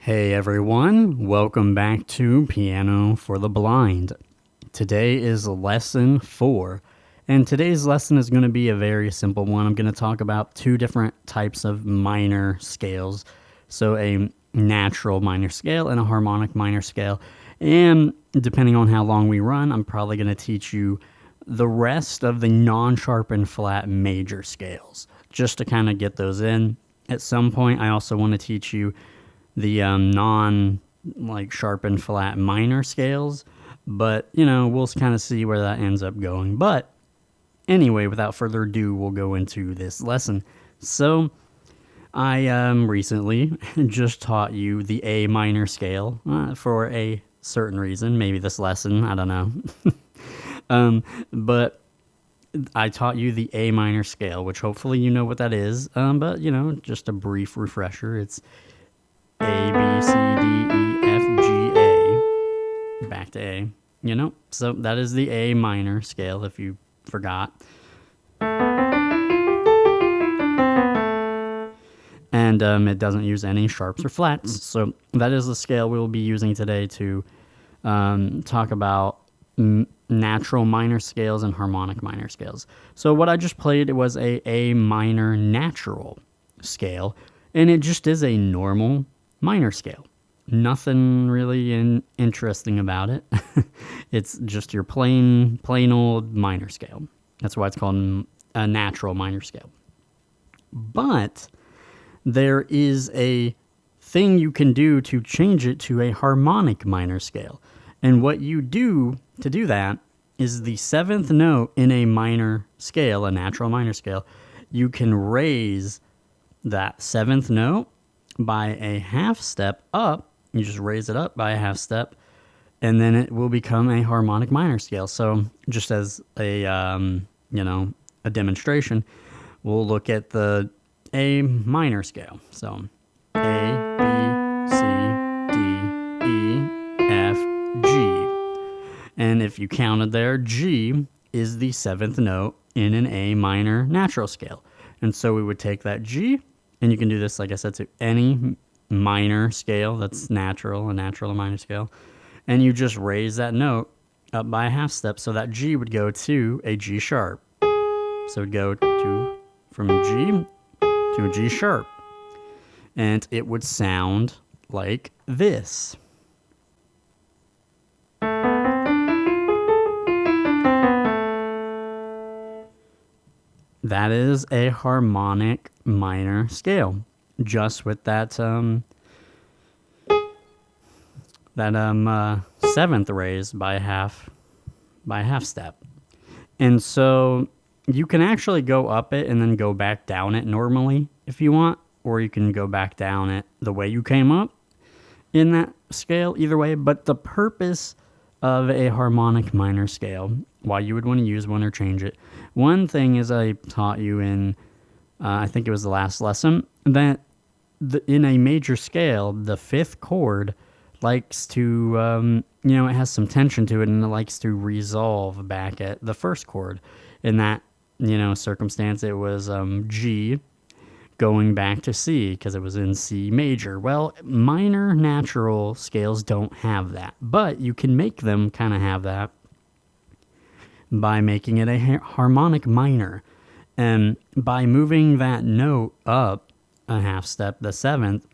Hey everyone, welcome back to Piano for the Blind. Today is lesson 4, and today's lesson is going to be a very simple one. I'm going to talk about two different types of minor scales. So a natural minor scale and a harmonic minor scale. And depending on how long we run, I'm probably going to teach you the rest of the non-sharpened flat major scales, just to kind of get those in. At some point, I also want to teach you the sharpened flat minor scales, but we'll kind of see where that ends up going. But anyway, without further ado, we'll go into this lesson. So I recently just taught you the A minor scale for a certain reason, maybe this lesson, I don't know. But I taught you the A minor scale, which hopefully you know what that is, but just a brief refresher. It's A, B, C, D, E, F, G, A. Back to A. So that is the A minor scale, if you forgot. And it doesn't use any sharps or flats. So that is the scale we will be using today to talk about natural minor scales and harmonic minor scales. So what I just played was a minor natural scale, and it just is a normal minor scale. Nothing really interesting about it. It's just your plain old minor scale. That's why it's called a natural minor scale. But there is a thing you can do to change it to a harmonic minor scale. And what you do to do that is the seventh note in a minor scale, a natural minor scale, you can raise that seventh note by a half step up. You just raise it up by a half step, and then it will become a harmonic minor scale. So just as a a demonstration, we'll look at the A minor scale. So A, B, C, D, E, F, G. And if you counted there, G is the seventh note in an A minor natural scale. And so we would take that G, and you can do this, like I said, to any minor scale that's natural, a natural or minor scale. And you just raise that note up by a half step, so that G would go to a G sharp. So it would go from G to a G sharp. And it would sound like this. That is a harmonic minor scale, just with that seventh raise by a half step. And so you can actually go up it and then go back down it normally if you want, or you can go back down it the way you came up in that scale, either way. But the purpose of a harmonic minor scale, why you would want to use one or change it. One thing is I taught you in, I think it was the last lesson, that in a major scale, the fifth chord likes to, it has some tension to it, and it likes to resolve back at the first chord. In that, circumstance, it was G going back to C because it was in C major. Well, minor natural scales don't have that, but you can make them kind of have that by making it a harmonic minor. And by moving that note up a half step, the seventh,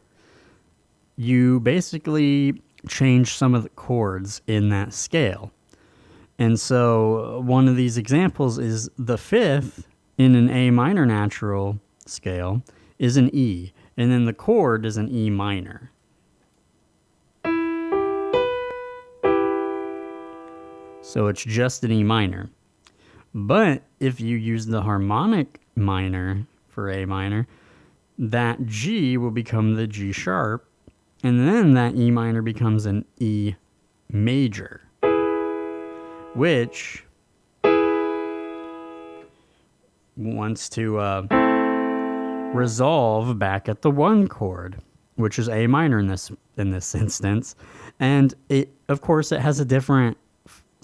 you basically change some of the chords in that scale. And so one of these examples is the fifth in an A minor natural scale is an E, and then the chord is an E minor. So it's just an E minor. But if you use the harmonic minor for A minor, that G will become the G sharp, and then that E minor becomes an E major, which wants to resolve back at the one chord, which is A minor in this instance. And it, of course, it has a different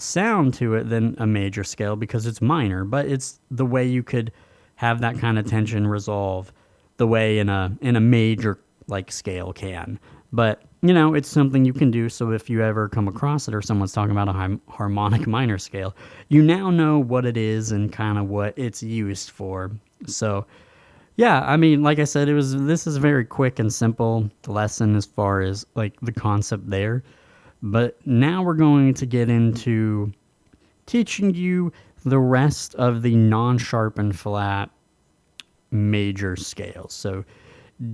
sound to it than a major scale because it's minor, but it's the way you could have that kind of tension resolve the way in a major like scale can. But, you know, it's something you can do. So if you ever come across it or someone's talking about a harmonic minor scale, you now know what it is and kind of what it's used for. So, yeah, I mean, like I said, this is a very quick and simple lesson as far as like the concept there. But now we're going to get into teaching you the rest of the non-sharp and flat major scales. So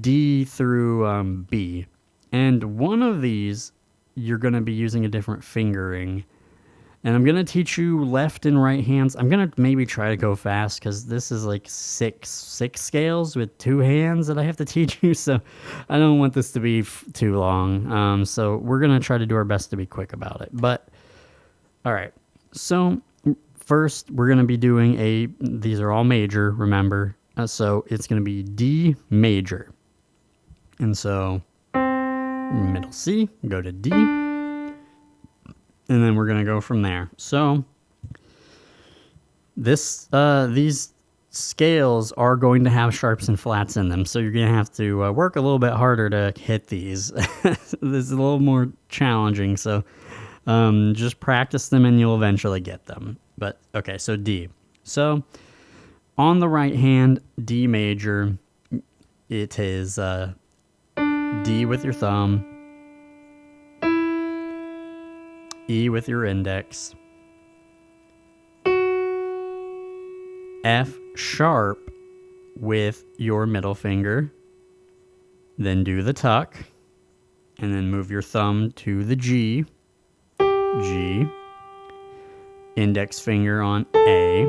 D through B. And one of these, you're going to be using a different fingering. And I'm going to teach you left and right hands. I'm going to maybe try to go fast because this is like six scales with 2 hands that I have to teach you. So I don't want this to be too long. So we're going to try to do our best to be quick about it. But, all right. So first, we're going to be doing these are all major, remember. So it's going to be D major. And so middle C, go to D. And then we're going to go from there. So these scales are going to have sharps and flats in them. So you're going to have to work a little bit harder to hit these. This is a little more challenging. So just practice them and you'll eventually get them. But okay, so D. So on the right hand, D major, it is D with your thumb, E with your index, F sharp with your middle finger, then do the tuck, and then move your thumb to the G, G, index finger on A,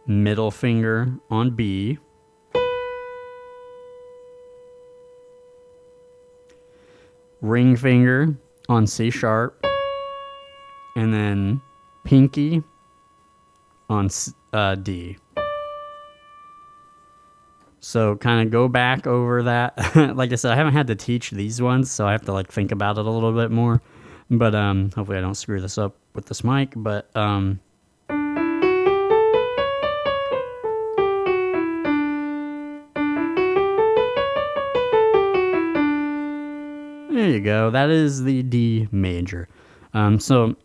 middle finger on B, ring finger on C sharp, and then pinky on D. So kind of go back over that. Like I said, I haven't had to teach these ones, so I have to like think about it a little bit more. But hopefully I don't screw this up with this mic. But there you go. That is the D major. So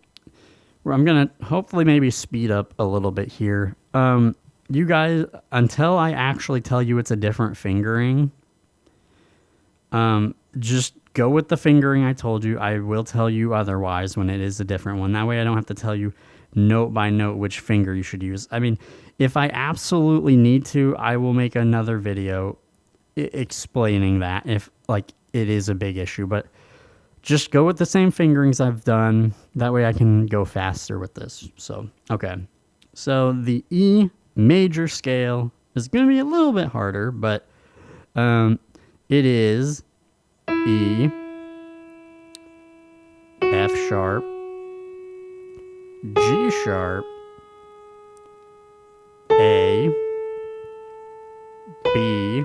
I'm going to hopefully maybe speed up a little bit here. You guys, until I actually tell you it's a different fingering, just go with the fingering I told you. I will tell you otherwise when it is a different one. That way I don't have to tell you note by note which finger you should use. I mean, if I absolutely need to, I will make another video explaining that if like it is a big issue. But just go with the same fingerings I've done. That way I can go faster with this. So, okay. So the E major scale is going to be a little bit harder, but it is E, F sharp, G sharp, A, B,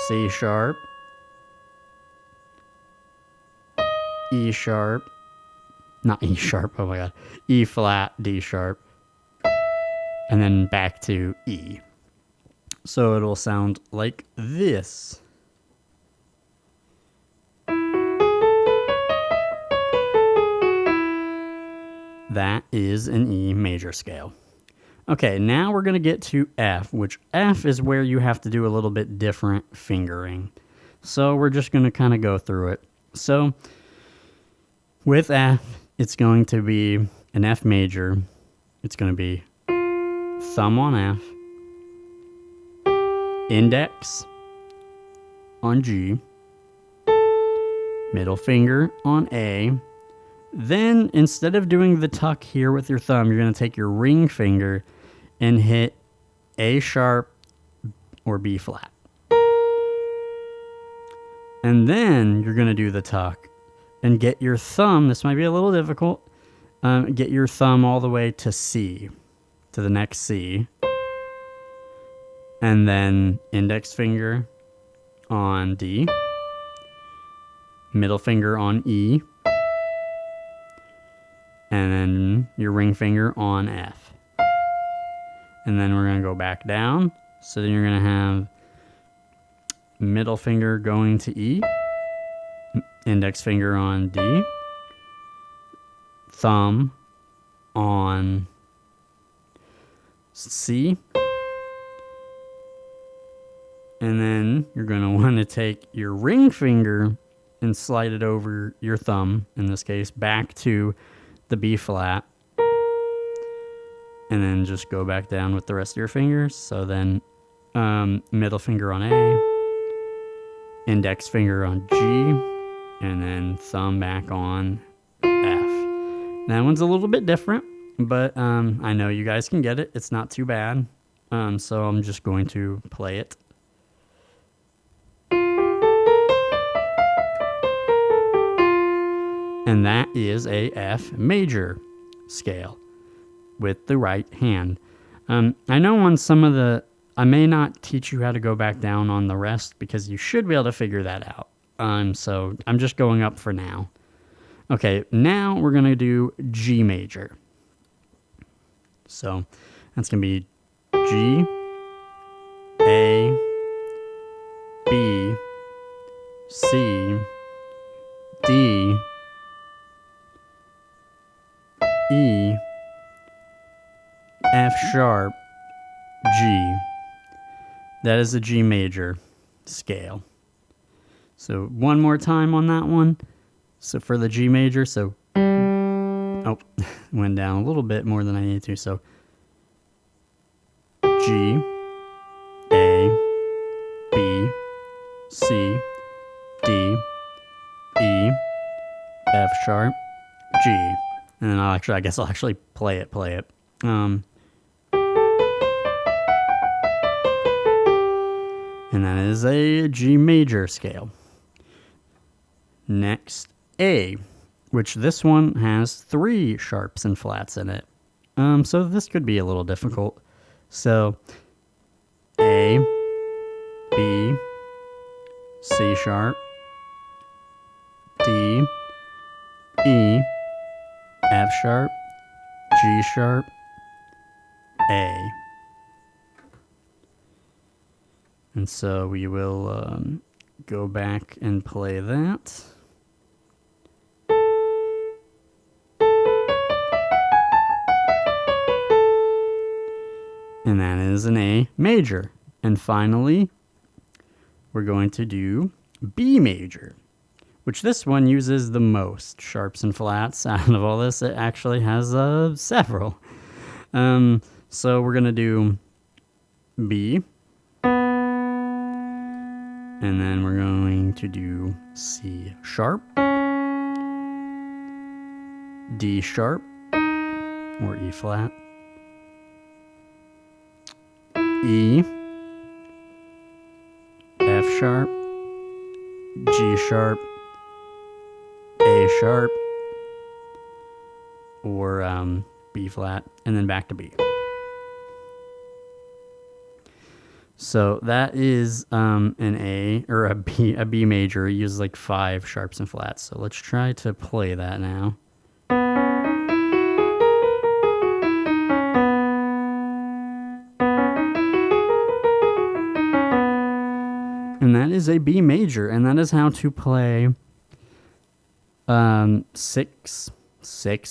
C sharp, E sharp, not E sharp, oh my god, E flat, D sharp, and then back to E. So it'll sound like this. That is an E major scale. Okay, now we're going to get to F, which F is where you have to do a little bit different fingering. So we're just going to kind of go through it. So with F, it's going to be an F major. It's going to be thumb on F, index on G, middle finger on A. Then instead of doing the tuck here with your thumb, you're going to take your ring finger and hit A sharp or B flat. And then you're going to do the tuck and get your thumb, this might be a little difficult, get your thumb all the way to C, to the next C. And then index finger on D, middle finger on E, and then your ring finger on F. And then we're going to go back down. So then you're going to have middle finger going to E, index finger on D, thumb on C, and then you're going to want to take your ring finger and slide it over your thumb, in this case, back to the B flat, and then just go back down with the rest of your fingers. So then middle finger on A, index finger on G, and then thumb back on F. That one's a little bit different, but I know you guys can get it. It's not too bad. So I'm just going to play it. And that is a F major scale with the right hand. I know on some of the, I may not teach you how to go back down on the rest because you should be able to figure that out. So I'm just going up for now. Okay, now we're going to do G major. So that's going to be G, A, B, C, D, E, F sharp, G. That is the G major scale. So one more time on that one. So for the G major, so, oh, went down a little bit more than I needed to. So G, A, B, C, D, E, F sharp, G. And then I guess I'll actually play it. And that is a G major scale. Next, A, which this one has 3 sharps and flats in it. So this could be a little difficult. So A, B, C sharp, D, E, F sharp, G sharp, A. And so we will go back and play that. And that is an A major. And finally, we're going to do B major, which this one uses the most sharps and flats out of all this. It actually has several. So we're going to do B. And then we're going to do C sharp, D sharp, or E flat, E, F sharp, G sharp, A sharp, or B flat, and then back to B. So that is an A or a B major. It uses like 5 sharps and flats. So let's try to play that now. And that is a B major, and that is how to play 6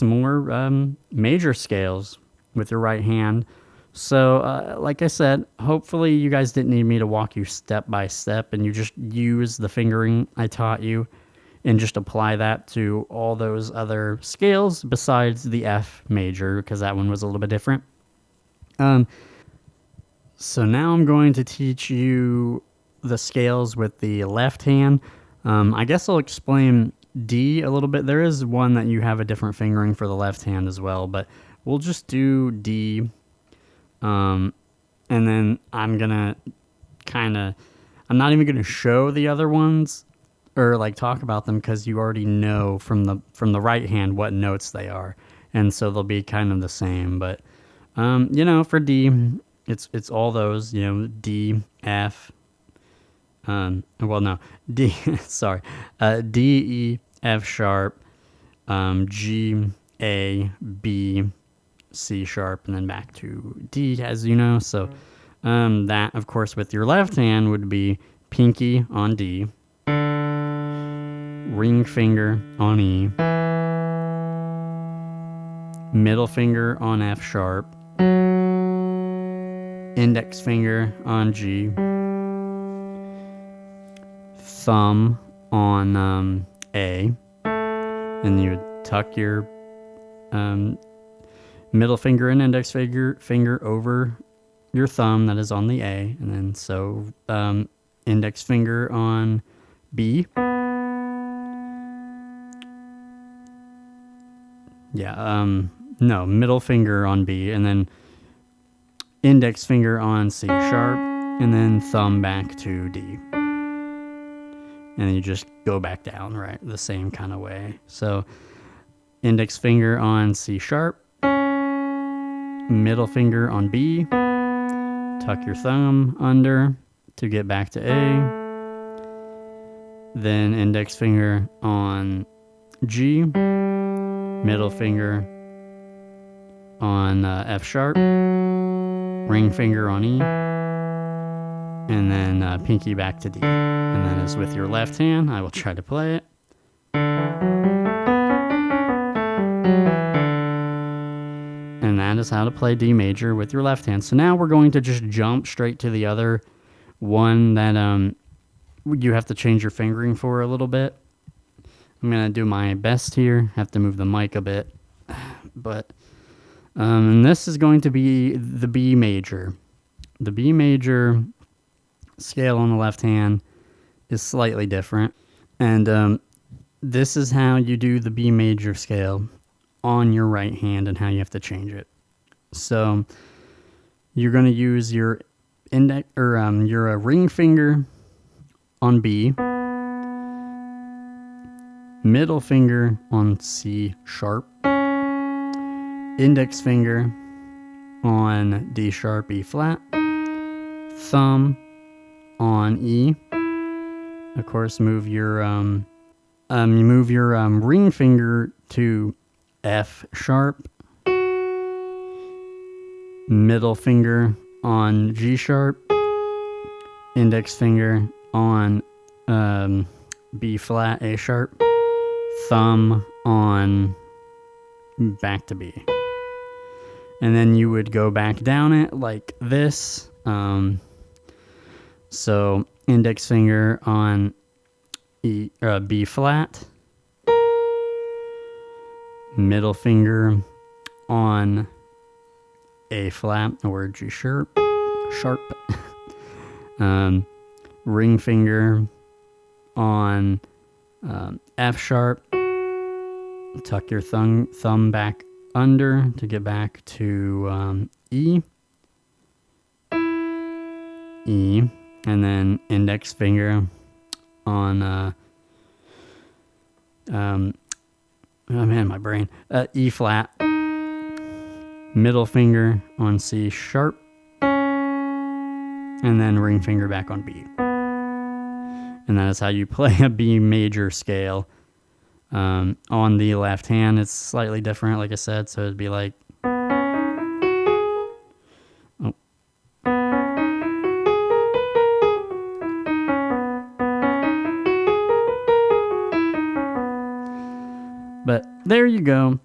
more major scales with your right hand. So, like I said, hopefully you guys didn't need me to walk you step by step, and you just use the fingering I taught you and just apply that to all those other scales besides the F major, because that one was a little bit different. So now I'm going to teach you the scales with the left hand. I guess I'll explain D a little bit. There is one that you have a different fingering for the left hand as well, but we'll just do D. And then I'm gonna I'm not even gonna show the other ones or like talk about them because you already know from the right hand what notes they are, and so they'll be kind of the same. But for D, it's all those, D, F. D. Sorry, D, E, F sharp, G, A, B, C sharp, and then back to D, as you know. So that, of course, with your left hand would be pinky on D, ring finger on E, middle finger on F sharp, index finger on G, thumb on A, and you would tuck your middle finger and index finger over your thumb that is on the A, and then so index finger on B. No, middle finger on B, and then index finger on C sharp, and then thumb back to D. And you just go back down, right, the same kind of way. So index finger on C sharp, middle finger on B, tuck your thumb under to get back to A, then index finger on G, middle finger on F sharp, ring finger on E, and then pinky back to D. And then as with your left hand, I will try to play it. And that is how to play D major with your left hand. So now we're going to just jump straight to the other one that you have to change your fingering for a little bit. I'm going to do my best here. Have to move the mic a bit. But and this is going to be the B major. The B major scale on the left hand is slightly different. And this is how you do the B major scale on your right hand and how you have to change it. So you're going to use your index or your ring finger on B, middle finger on C sharp, index finger on D sharp, E flat, thumb on E. Of course, move your ring finger to F sharp, middle finger on G sharp, index finger on B flat, A sharp, thumb on back to B. And then you would go back down it like this. So index finger on B flat, middle finger on A flat or G sharp, ring finger on F sharp, tuck your thumb back under to get back to E, and then index finger on oh man, my brain, E flat, middle finger on C sharp, and then ring finger back on B. And that is how you play a B major scale. On the left hand, it's slightly different, like I said, so it'd be like, oh. But there you go.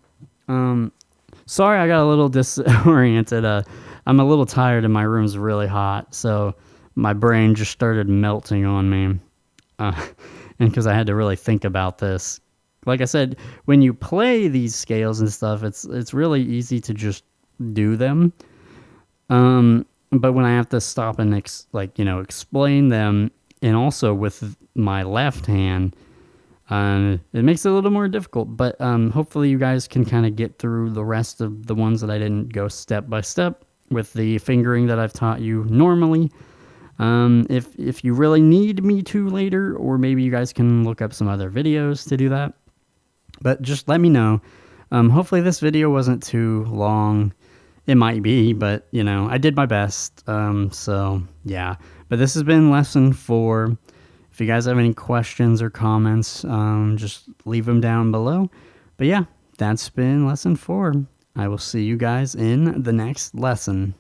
Sorry I got a little disoriented. I'm a little tired and my room's really hot, so my brain just started melting on me. And because I had to really think about this. Like I said, when you play these scales and stuff, it's really easy to just do them. But when I have to stop and explain them, and also with my left hand, it makes it a little more difficult. But hopefully you guys can kind of get through the rest of the ones that I didn't go step by step with the fingering that I've taught you normally. If you really need me to later, or maybe you guys can look up some other videos to do that. But just let me know. Hopefully this video wasn't too long. It might be, but I did my best. So yeah. But this has been lesson 4. If you guys have any questions or comments, just leave them down below. But yeah, that's been lesson 4. I will see you guys in the next lesson.